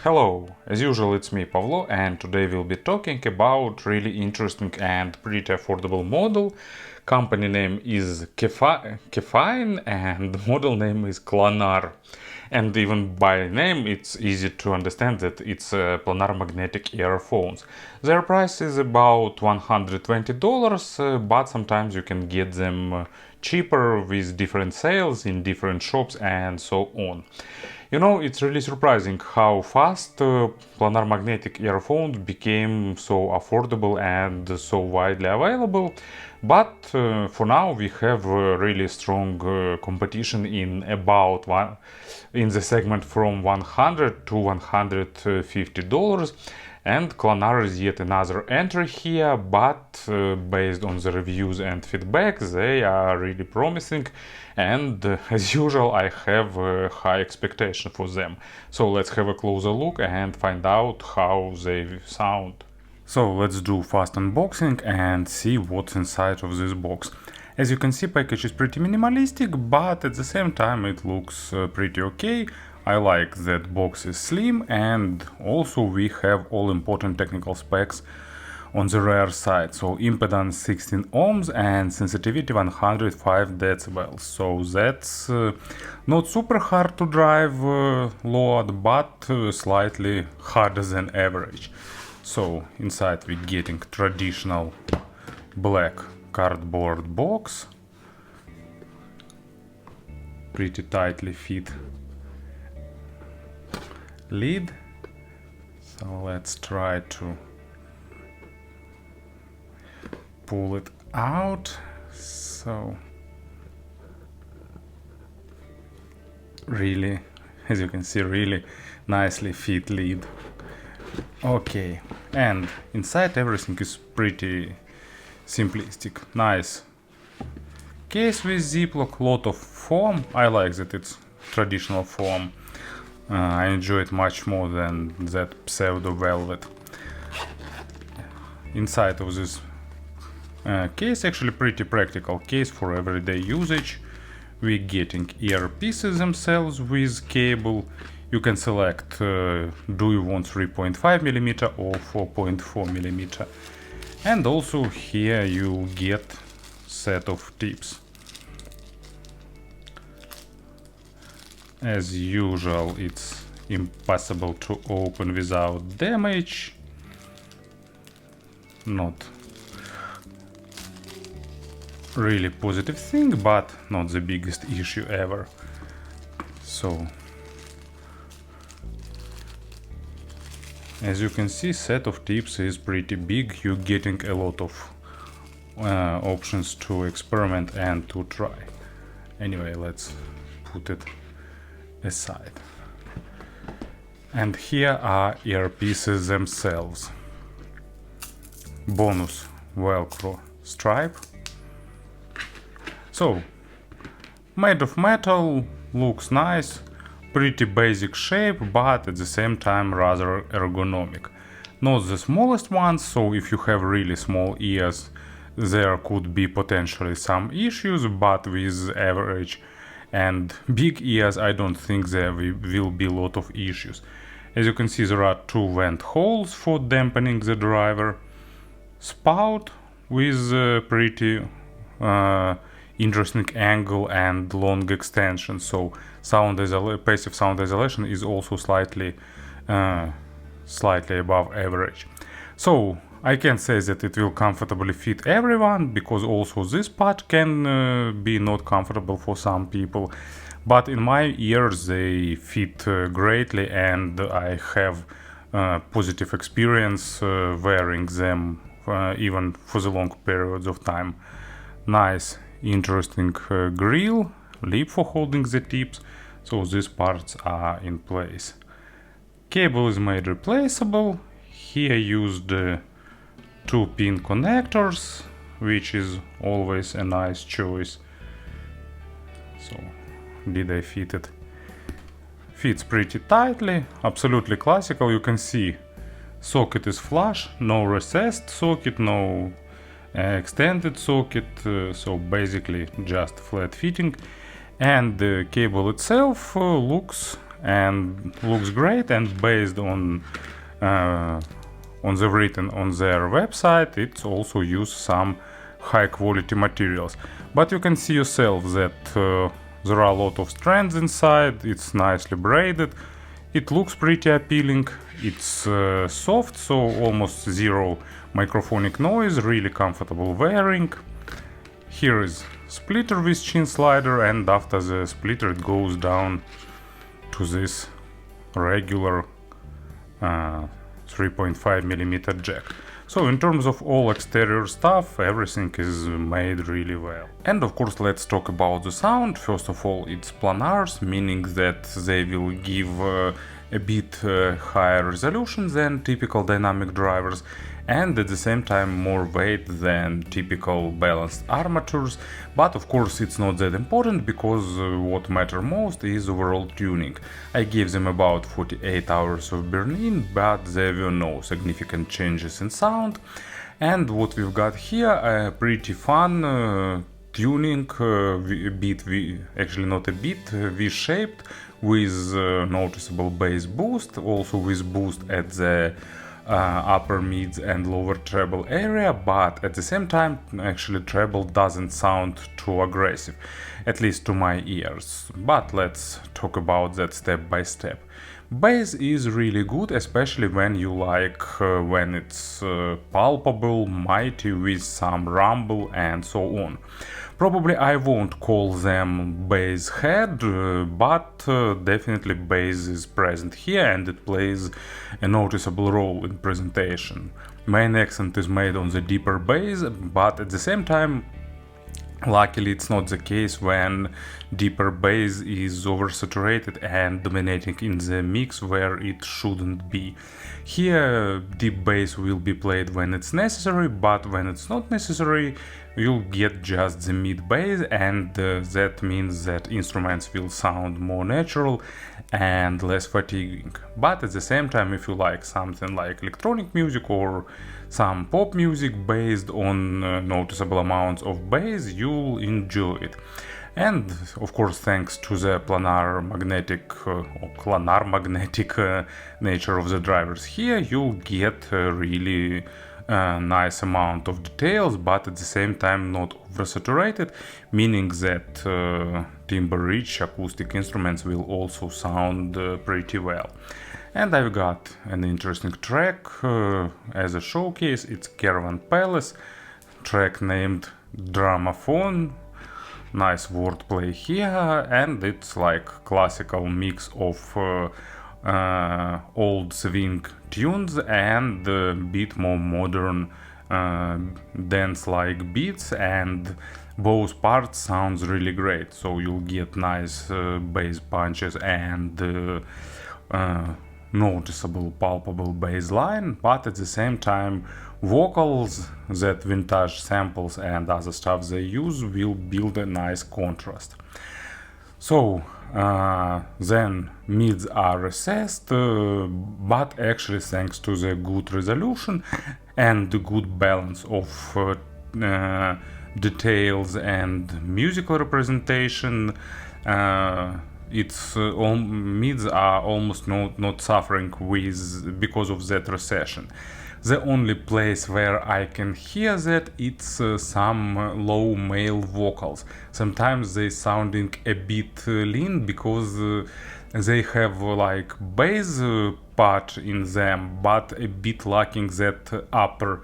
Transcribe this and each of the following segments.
Hello, as usual it's me Pavlo, and today we'll be talking about really interesting and pretty affordable model. Company name is Kefine and the model name is Klanar. And even by name it's easy to understand that it's planar magnetic earphones. Their price is about $120, but sometimes you can get them cheaper with different sales in different shops and so on. You know, it's really surprising how fast planar magnetic earphones became so affordable and so widely available. But for now, we have really strong competition in about in the segment from 100 to $150. And Klanar is yet another entry here, but based on the reviews and feedback, they are really promising. And as usual, I have high expectation for them. So let's have a closer look and find out how they sound. So let's do fast unboxing and see what's inside of this box. As you can see, package is pretty minimalistic, but at the same time it looks pretty okay. I like that box is slim, and also we have all important technical specs on the rear side. So impedance 16 ohms and sensitivity 105 decibels. So that's not super hard to drive load, but slightly harder than average. So inside we're getting traditional black cardboard box, pretty tightly fit lid. So let's try to pull it out. So really, as you can see, really nicely fit lid. Okay, and inside everything is pretty simplistic. Nice case with ziplock, lot of foam. I like that it's traditional foam. I enjoy it much more than that pseudo velvet. Inside of this case, actually pretty practical case for everyday usage. We're getting earpieces themselves with cable. You can select do you want 3.5mm or 4.4mm. And also here you get set of tips. As usual, it's impossible to open without damage. Not really positive thing, but not the biggest issue ever. So as you can see, set of tips is pretty big. You're getting a lot of options to experiment and to try. Anyway, let's put it aside. And here are earpieces themselves. Bonus velcro stripe. So made of metal, looks nice, pretty basic shape, but at the same time rather ergonomic. Not the smallest ones, so if you have really small ears there could be potentially some issues, but with average and big ears I don't think there will be a lot of issues. As you can see, there are two vent holes for dampening the driver, spout with a pretty interesting angle and long extension, so passive sound isolation is also slightly above average. So I can say that it will comfortably fit everyone, because also this part can be not comfortable for some people, but in my ears they fit greatly, and I have positive experience wearing them even for the long periods of time. Nice interesting grill, lip for holding the tips, so these parts are in place. Cable is made replaceable. Here used 2-pin connectors, which is always a nice choice. So did I fit it? Fits pretty tightly, absolutely classical. You can see socket is flush, no recessed socket, no extended socket, so basically just flat fitting. And the cable itself looks and looks great, and based on the written on their website, it's also use some high quality materials. But you can see yourself that there are a lot of strands inside, it's nicely braided, it looks pretty appealing, it's soft, so almost zero microphonic noise, really comfortable wearing. Here is splitter with chin slider, and after the splitter it goes down to this regular 3.5mm jack. So in terms of all exterior stuff, everything is made really well. And of course, let's talk about the sound. First of all, it's planars, meaning that they will give a bit higher resolution than typical dynamic drivers, and at the same time more weight than typical balanced armatures. But of course it's not that important, because what matters most is overall tuning. I gave them about 48 hours of burn-in, but there were no significant changes in sound. And what we've got here, a pretty fun tuning, actually not a bit, V-shaped, with noticeable bass boost, also with boost at the upper mids and lower treble area, but at the same time actually treble doesn't sound too aggressive, at least to my ears. But let's talk about that step by step. Bass is really good, especially when you like when it's palpable, mighty, with some rumble and so on. Probably I won't call them bass head, but definitely bass is present here, and it plays a noticeable role in presentation. Main accent is made on the deeper bass, but at the same time, luckily it's not the case when deeper bass is oversaturated and dominating in the mix where it shouldn't be. Here deep bass will be played when it's necessary, but when it's not necessary you'll get just the mid bass, and that means that instruments will sound more natural and less fatiguing. But at the same time, if you like something like electronic music or some pop music based on noticeable amounts of bass, you'll enjoy it. And of course, thanks to the planar magnetic or planar magnetic nature of the drivers here, you'll get really nice amount of details, but at the same time not oversaturated, meaning that timbre-rich acoustic instruments will also sound pretty well. And I've got an interesting track as a showcase. It's Caravan Palace, track named Dramaphone. Nice wordplay here, and it's like classical mix of old swing tunes and a bit more modern dance-like beats, and both parts sounds really great. So you'll get nice bass punches and noticeable, palpable bass line, but at the same time vocals, that vintage samples and other stuff they use will build a nice contrast. So then mids are recessed, but actually thanks to the good resolution and the good balance of details and musical representation, mids are almost not suffering because of that recession. The only place where I can hear that it's some low male vocals. Sometimes they sounding a bit lean because they have like bass part in them, but a bit lacking that upper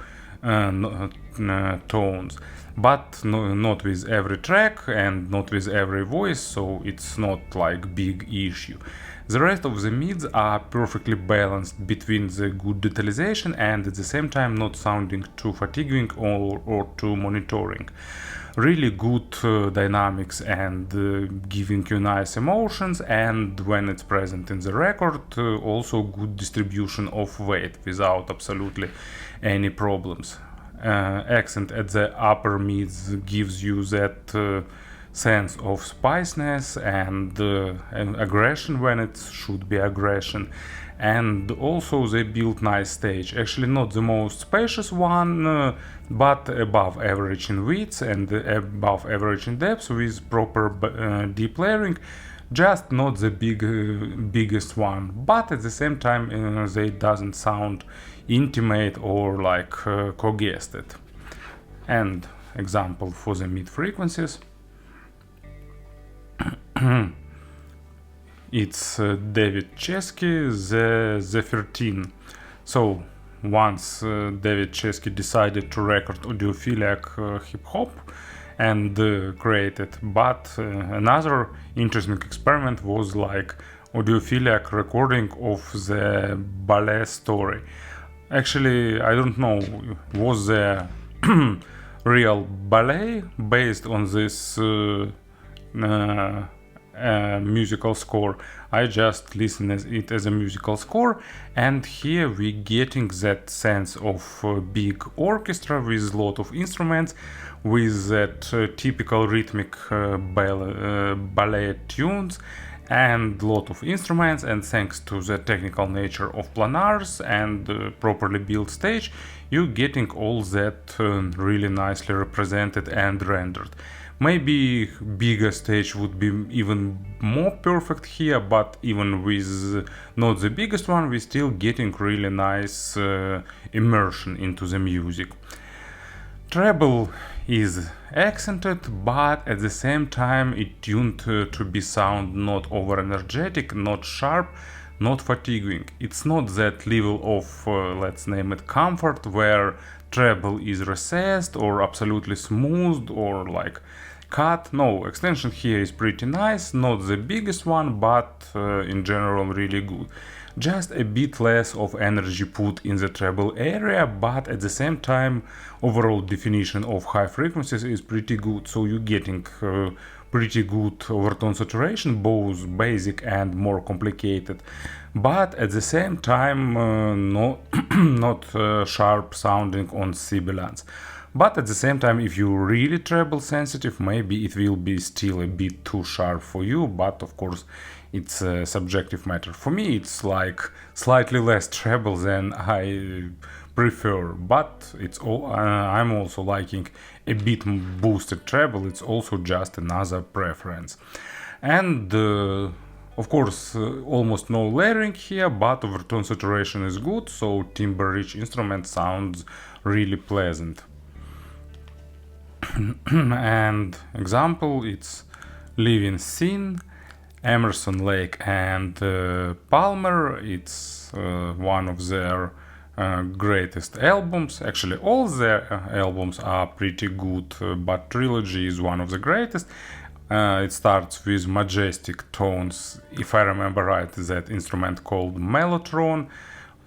tones. But not with every track and not with every voice, so it's not like big issue. The rest of the mids are perfectly balanced between the good detalization and at the same time not sounding too fatiguing or too monitoring. Really good dynamics and giving you nice emotions, and when it's present in the record, also good distribution of weight without absolutely any problems. Accent at the upper mids gives you that sense of spiciness and aggression when it should be aggression, and also they built nice stage, actually not the most spacious one, but above average in width and above average in depth with proper deep layering, just not the biggest one, but at the same time they doesn't sound intimate or like congested. And example for the mid frequencies, it's David Chesky, the 13. So once David Chesky decided to record audiophilic hip hop and created, but another interesting experiment was like audiophilic recording of the ballet story. Actually, I don't know, was the real ballet based on this musical score. I just listen it as a musical score, and here we getting that sense of big orchestra with a lot of instruments, with that typical rhythmic ballet tunes and lot of instruments, and thanks to the technical nature of planars and properly built stage, you getting all that really nicely represented and rendered. Maybe bigger stage would be even more perfect here, but even with not the biggest one, we still getting really nice immersion into the music. Treble is accented, but at the same time it tuned to be sound not over energetic, not sharp, not fatiguing. It's not that level of, let's name it, comfort, where treble is recessed or absolutely smoothed or like cut. No, extension here is pretty nice, not the biggest one, but in general really good. Just a bit less of energy put in the treble area, but at the same time overall definition of high frequencies is pretty good, so you're getting pretty good overtone saturation, both basic and more complicated, but at the same time not sharp sounding on sibilants. But at the same time, if you're really treble sensitive, maybe it will be still a bit too sharp for you, but of course it's a subjective matter. For me it's like slightly less treble than I prefer, but it's all I'm also liking a bit boosted treble. It's also just another preference. And of course almost no layering here, but overtone saturation is good, so timbre rich instrument sounds really pleasant. And example, it's Living Scene, Emerson, Lake and Palmer. It's one of their greatest albums. Actually all their albums are pretty good, but Trilogy is one of the greatest. It starts with majestic tones, if I remember right, that instrument called mellotron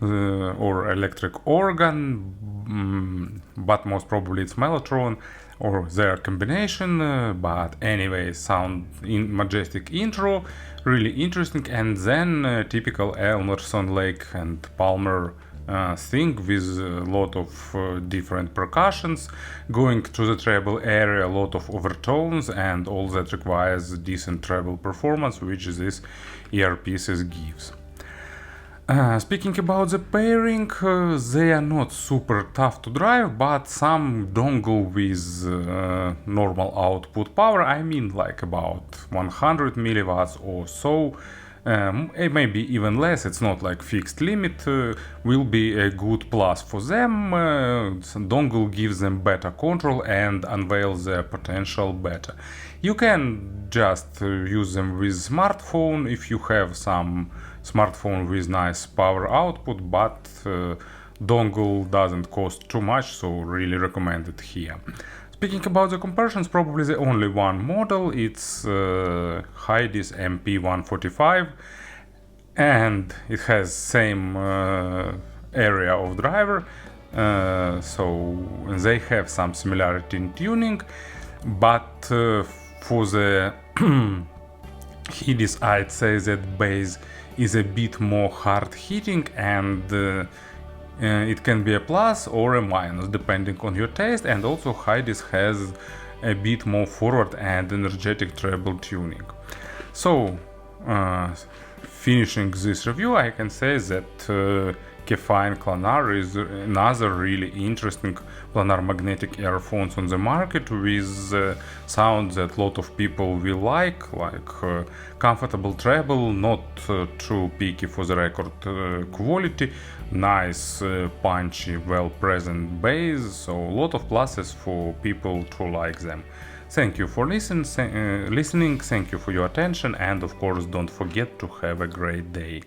or electric organ, but most probably it's mellotron or their combination, but anyway, sound in majestic intro, really interesting, and then typical Emerson, Lake and Palmer thing with a lot of different percussions going to the treble area, a lot of overtones, and all that requires decent treble performance, which this earpieces gives. Speaking about the pairing, they are not super tough to drive, but some dongle with normal output power, I mean like about 100 milliwatts or so, maybe even less, it's not like fixed limit, will be a good plus for them. Dongle gives them better control and unveils their potential better. You can just use them with smartphone if you have some smartphone with nice power output, but dongle doesn't cost too much, so really recommend it here. Speaking about the comparisons, probably the only one model, it's Heidi's MP145, and it has same area of driver, so they have some similarity in tuning, but for the Heidi's I'd say that bass is a bit more hard hitting, and it can be a plus or a minus depending on your taste, and also Heidi's has a bit more forward and energetic treble tuning. So finishing this review, I can say that Kefine Klanar is another really interesting planar magnetic earphones on the market with sound that a lot of people will like comfortable treble, not too picky for the record quality, nice punchy, well present bass, so a lot of pluses for people to like them. Thank you for listening, thank you for your attention, and of course don't forget to have a great day.